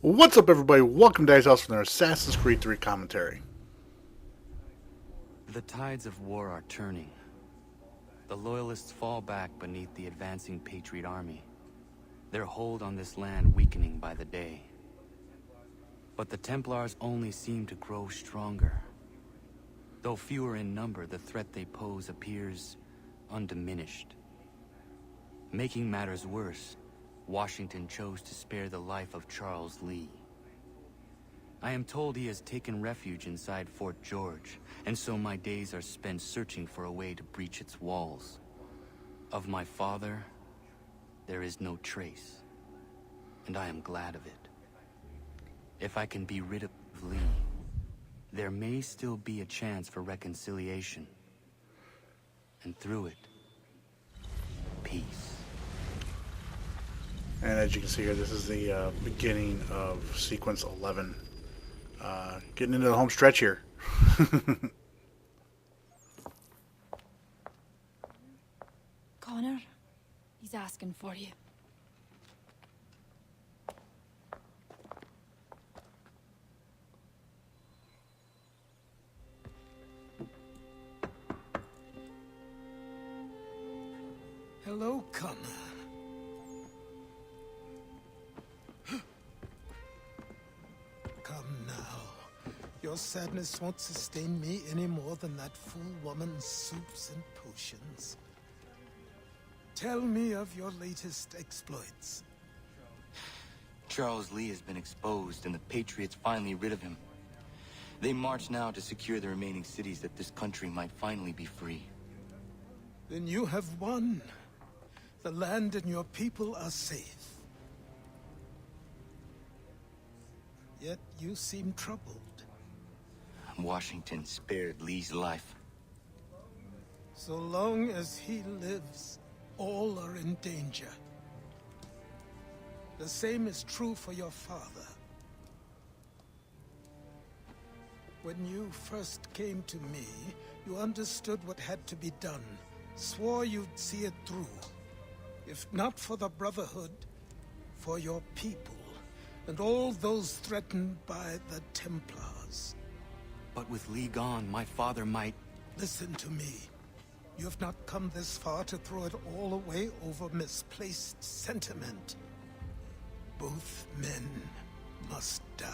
What's up, everybody? Welcome to Dice House for their Assassin's Creed 3 commentary. The tides of war are turning. The Loyalists fall back beneath the advancing Patriot army, their hold on this land weakening by the day. But the Templars only seem to grow stronger. Though fewer in number, the threat they pose appears undiminished. Making matters worse, Washington chose to spare the life of Charles Lee. I am told he has taken refuge inside Fort George, and so my days are spent searching for a way to breach its walls. Of my father, there is no trace, and I am glad of it. If I can be rid of Lee, there may still be a chance for reconciliation. And through it, peace. And as you can see here, this is the beginning of sequence 11. Getting into the home stretch here. Connor, he's asking for you. Hello, Connor. Come now. Your sadness won't sustain me any more than that fool woman's soups and potions. Tell me of your latest exploits. Charles Lee has been exposed, and the Patriots finally rid of him. They march now to secure the remaining cities that this country might finally be free. Then you have won. The land and your people are safe. Yet you seem troubled. Washington spared Lee's life. So long as he lives, all are in danger. The same is true for your father. When you first came to me, you understood what had to be done, swore you'd see it through. If not for the Brotherhood, for your people, and all those threatened by the Templars. But with Lee gone, my father might... Listen to me. You have not come this far to throw it all away over misplaced sentiment. Both men must die.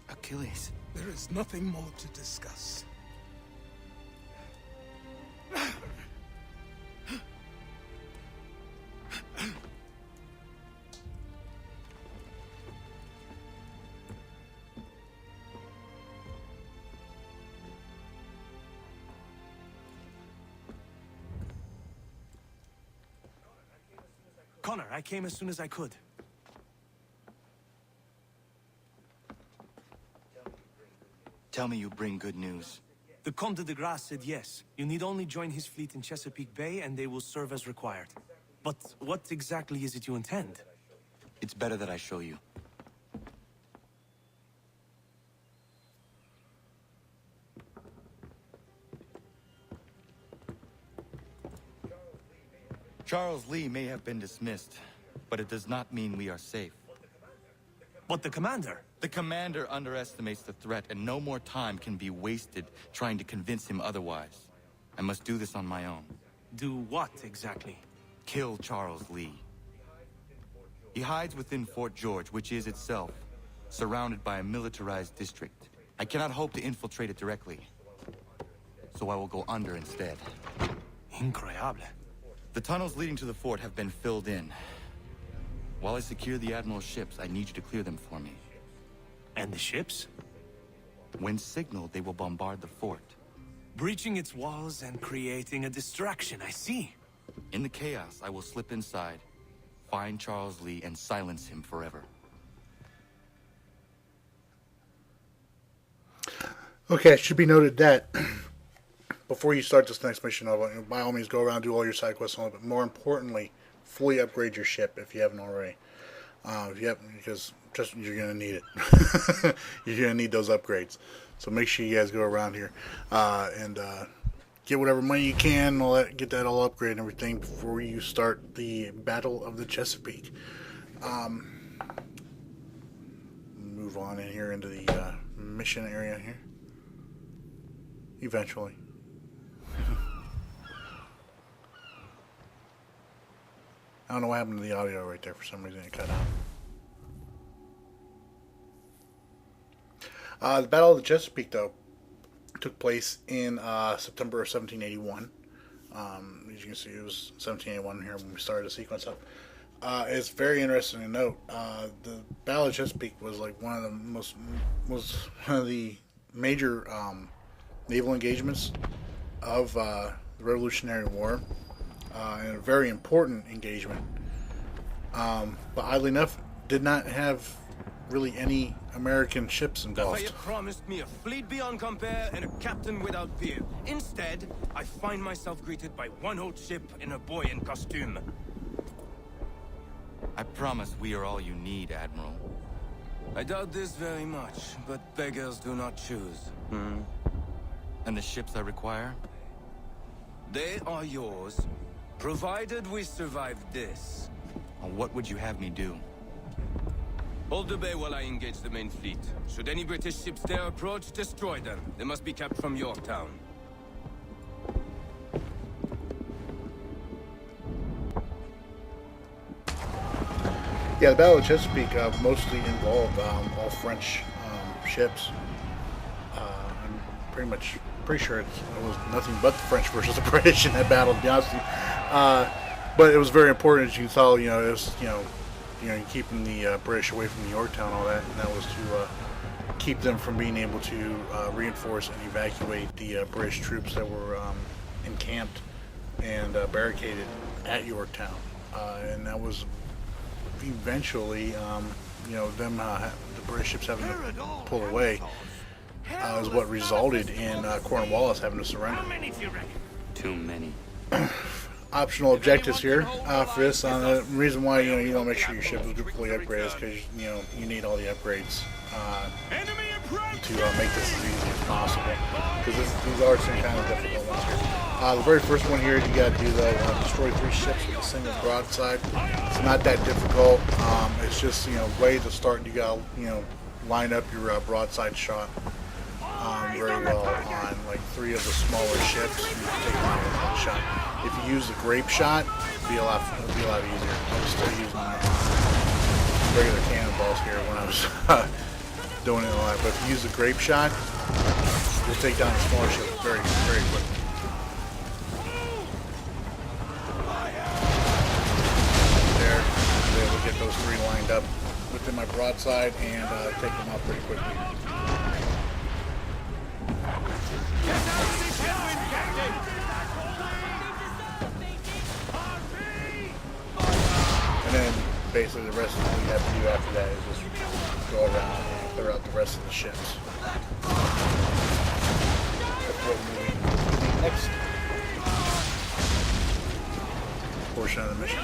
Achilles. There is nothing more to discuss. Connor, I came as soon as I could. Tell me you bring good news. The Comte de Grasse said yes. You need only join his fleet in Chesapeake Bay and they will serve as required. But what exactly is it you intend? It's better that I show you. Charles Lee may have been dismissed, but it does not mean we are safe. But the commander? The commander underestimates the threat, and no more time can be wasted trying to convince him otherwise. I must do this on my own. Do what exactly? Kill Charles Lee. He hides within Fort George, which is itself surrounded by a militarized district. I cannot hope to infiltrate it directly, so I will go under instead. Incroyable. The tunnels leading to the fort have been filled in. While I secure the Admiral's ships, I need you to clear them for me. And the ships? When signaled, they will bombard the fort. Breaching its walls and creating a distraction, I see. In the chaos, I will slip inside, find Charles Lee, and silence him forever. Okay, it should be noted that before you start this next mission, by all means go around and do all your side quests, but more importantly, fully upgrade your ship if you haven't already. If you haven't, because you're going to need it. You're going to need those upgrades. So make sure you guys go around here and get whatever money you can, get that all upgraded and everything before you start the Battle of the Chesapeake. move on in here into the mission area here. Eventually. I don't know what happened to the audio right there. For some reason it cut out. The Battle of the Chesapeake, though, took place in September of 1781. As you can see, it was 1781 here when we started the sequence up. It's very interesting to note. The Battle of Chesapeake was like one of the major naval engagements of the Revolutionary War, and a very important engagement. But oddly enough, did not have really any American ships involved. Lafayette promised me a fleet beyond compare and a captain without peer. Instead, I find myself greeted by one old ship and a boy in costume. I promise we are all you need, Admiral. I doubt this very much, but beggars do not choose. And the ships I require? They are yours, provided we survive this. What would you have me do? Hold the bay while I engage the main fleet. Should any British ships dare approach, destroy them. They must be kept from Yorktown. Yeah, the Battle of Chesapeake mostly involved all French ships. I'm pretty sure it was nothing but the French versus the British in that battle, to be honest with you. But it was very important, as you saw. You know, it was keeping the British away from Yorktown, and all that, and that was to keep them from being able to reinforce and evacuate the British troops that were encamped and barricaded at Yorktown, and that was eventually, the British ships having to pull away is what resulted in Cornwallis having to surrender. Too many. Optional objectives here for this. The reason why you want to make sure your ship is fully upgraded is because you need all the upgrades to make this as easy as possible. Because these are some kind of difficult ones here. The very first one here, you got to do destroy 3 ships with a single broadside. It's not that difficult. It's just right at the start, you got to line up your broadside shot very well on like 3 of the smaller ships. You can take them out with one shot. If you use the grape shot, it'll be a lot easier. I was still using regular cannonballs here when I was doing it a lot. But if you use the grape shot, you'll take down the smaller ships very, very quickly. There, I was able to get those 3 lined up within my broadside and take them out pretty quickly. And then basically the rest of what you have to do after that is just go around and clear out the rest of the ships. Before moving to the next portion of the mission.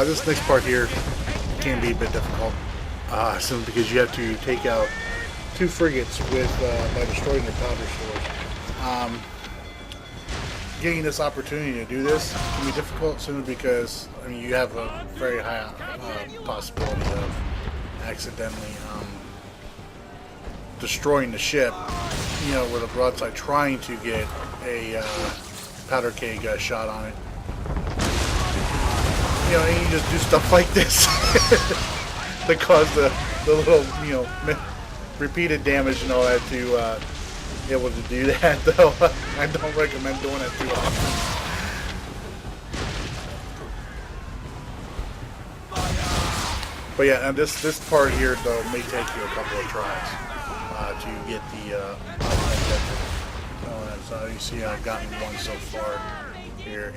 This next part here can be a bit difficult, simply because you have to take out 2 frigates by destroying their powder stores. Getting this opportunity to do this can be difficult simply because you have a very high possibility of accidentally destroying the ship, you know, with a broadside, trying to get a powder keg shot on it. You know, and you just do stuff like this that cause the little, you know, repeated damage and all that to be able to do that. Though I don't recommend doing it too often. But yeah, and this part here though may take you a couple of tries to get the objective. So you see I've gotten one so far here, and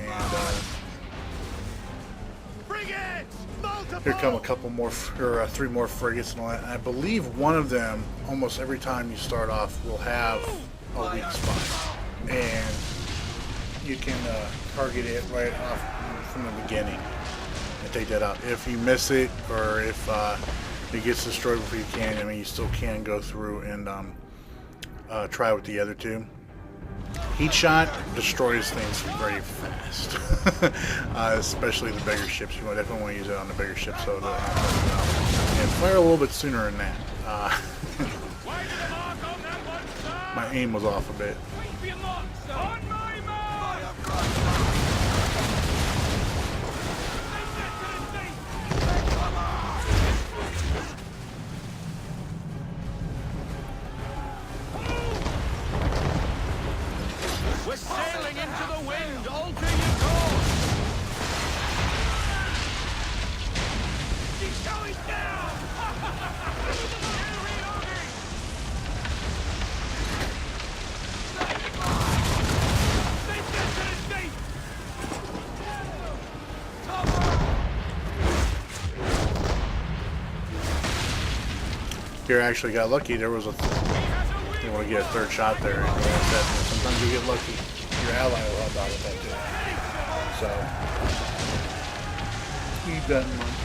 here come a couple more, or 3 more frigates and all that. And I believe one of them, almost every time you start off, will have a weak spot, and you can target it right off from the beginning and take that out. If you miss it, or if it gets destroyed before you can, I mean, you still can go through and try with the other 2. Heat shot destroys things very fast, especially the bigger ships. You definitely want to use it on the bigger ships, so and fire a little bit sooner than that. My aim was off a bit. We're sailing into the wind! Alter your course! She's going down! Here I actually got lucky. There was a... You want to get a 3rd shot there. And sometimes you get lucky. Your ally will help out with that too. So keep that in mind.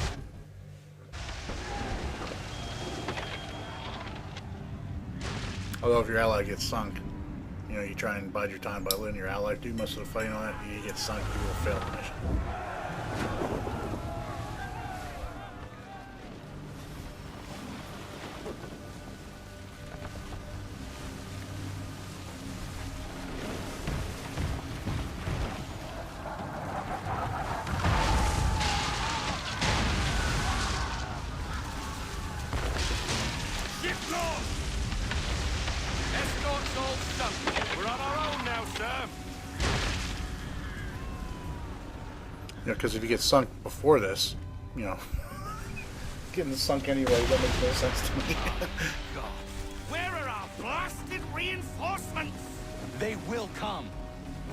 Although if your ally gets sunk, you know, you try and bide your time by letting your ally do most of the fighting on it. You get sunk, you will fail the mission. Because if you get sunk before this, you know, getting sunk anyway, that makes no sense to me. God, where are our blasted reinforcements? They will come.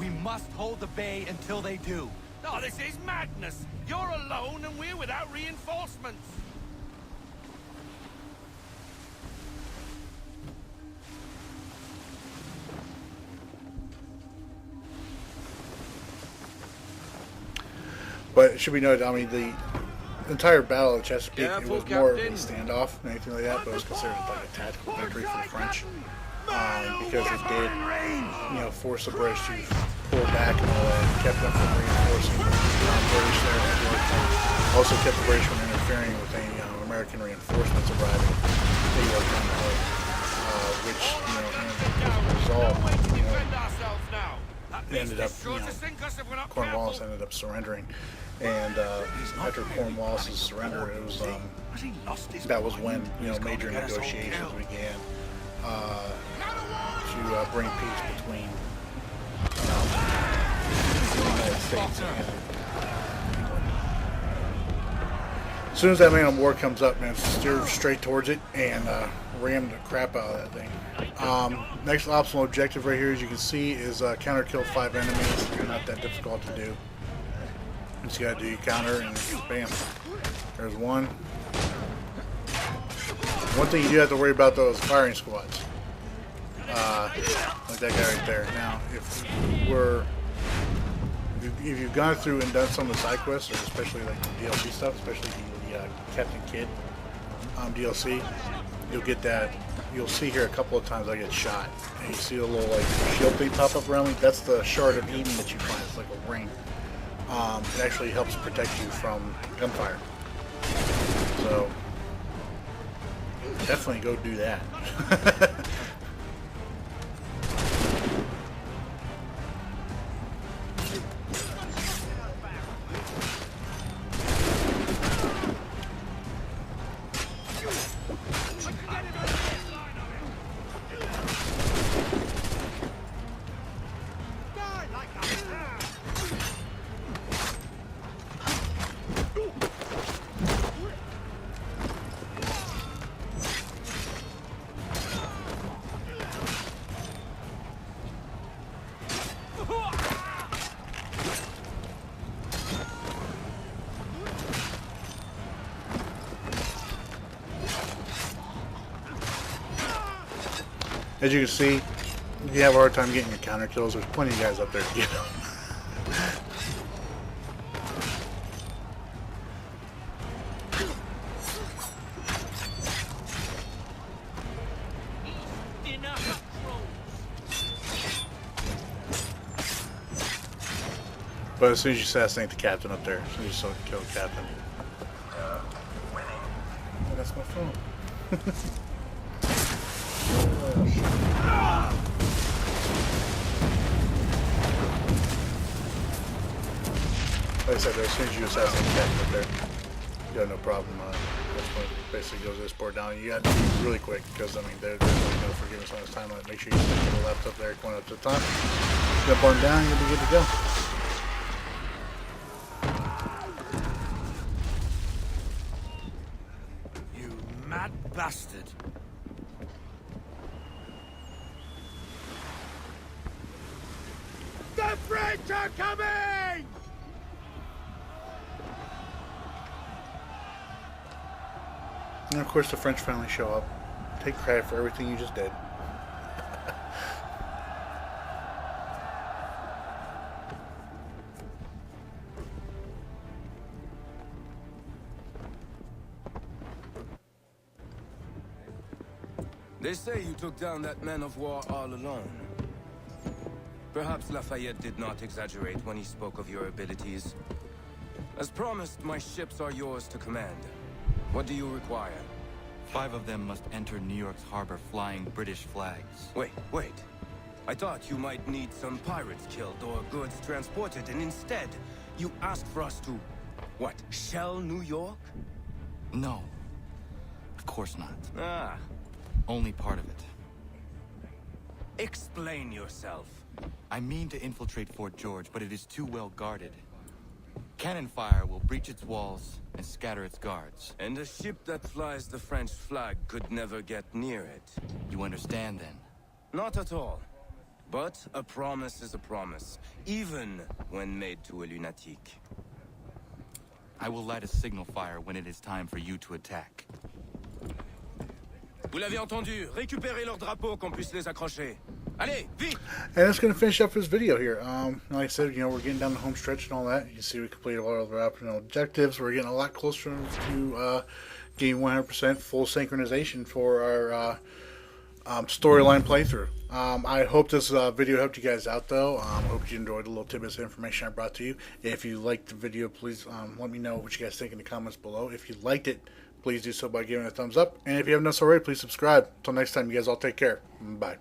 We must hold the bay until they do. Oh, this is madness. You're alone and we're without reinforcements. But it should be noted, I mean, the entire battle of Chesapeake, it was more of a standoff than anything like that, but it was considered like a tactical victory for the French. Because it did, you know, force the British to pull back and all that, and kept them from reinforcing British there. Also kept the British from interfering with any American reinforcements arriving. Which, you know, as a result, you know, ended up, you know, Cornwallis ended up surrendering. And after Cornwallis' surrender, it was that was when, you know, major negotiations began to bring peace between the United States and England. As soon as that man of war comes up, man, steer straight towards it and ram the crap out of that thing. Next optional objective right here, as you can see, is counter kill 5 enemies. They're not that difficult to do. You just gotta do your counter and bam. There's one. One thing you do have to worry about though is firing squads. Like that guy right there. Now, if you've gone through and done some of the side quests, or especially like the DLC stuff, especially the Captain Kidd DLC, you'll get that. You'll see here a couple of times I get shot, and you see a little like shield thing pop up around me. That's the shard of Eden that you find. It's like a ring. It actually helps protect you from gunfire. So definitely go do that. As you can see, if you have a hard time getting your counter kills, there's plenty of guys up there to get them. But as soon as you assassinate the captain up there, as soon as you kill the captain. Oh, that's my phone. Like I said, as soon as you assassinate the captain up there, you have no problem. That's when it basically goes this board down. You got to be really quick because, I mean, there's no forgiveness on this timeline. Make sure you stick to the left up there, going up to the top. Jump on down, you'll be good to go. Mad bastard. The French are coming! And of course the French finally show up. Take credit for everything you just did. They say you took down that man of war all alone. Perhaps Lafayette did not exaggerate when he spoke of your abilities. As promised, my ships are yours to command. What do you require? 5 of them must enter New York's harbor flying British flags. Wait. I thought you might need some pirates killed or goods transported, and instead, you asked for us to, what, shell New York? No. Of course not. Ah. Only part of it. Explain yourself. I mean to infiltrate Fort George, but it is too well guarded. Cannon fire will breach its walls and scatter its guards. And a ship that flies the French flag could never get near it. You understand, then? Not at all. But a promise is a promise, even when made to a lunatic. I will light a signal fire when it is time for you to attack. Vous l'avez entendu. Récupérez leurs drapeaux qu'on puisse les accrocher. Allez, vite! And that's going to finish up this video here. Like I said, we're getting down the home stretch and all that. You see we completed a lot of our optional objectives. We're getting a lot closer to getting 100% full synchronization for our storyline playthrough. I hope this video helped you guys out, though. I hope you enjoyed the little tidbits of information I brought to you. If you liked the video, please let me know what you guys think in the comments below. If you liked it, please do so by giving it a thumbs up. And if you haven't done so already, please subscribe. Until next time, you guys all take care. Bye.